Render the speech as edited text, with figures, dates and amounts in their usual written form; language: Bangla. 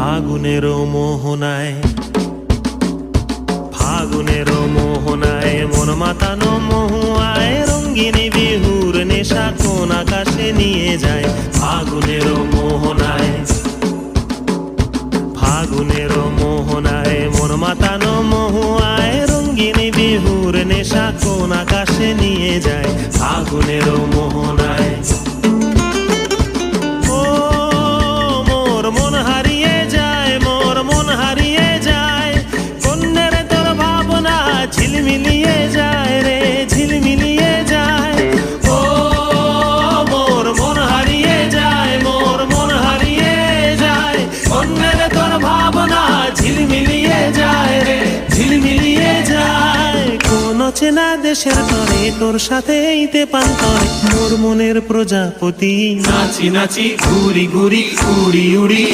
ফাগুনের মোহনায়, ফাগুনের মোহনায় মন মাতানো মহুয়ায় রঙ্গিনী বিহুর নেশা কোন আকাশে নিয়ে যায়। ফাগুনের মোহনায়, ফাগুনের মোহনায় মন মাতানো মহুয়ায় রঙ্গিনী বিহুর নেশা কোন আকাশে নিয়ে যায়। ফাগুনের মোহনায় মন হারিয়ে যায়, মোর মন হারিয়ে যায়, কন্যের তোর ভাবনা ঝিলমিলিয়ে যায় রে, ঝিলমিলিয়ে যায়। ও মোর মন হারিয়ে যায়, মোর মন হারিয়ে যায়, কন্যের তোর ভাবনা ঝিলমিলিয়ে যায় রে, ঝিলমিলিয়ে যায়। কোন চেনা দেশের তরে তোর সাথে এইতে পান্তরে মোর মনের প্রজাপতি নাচি নাচি ঘুরি ঘুরি উড়ি উড়ি।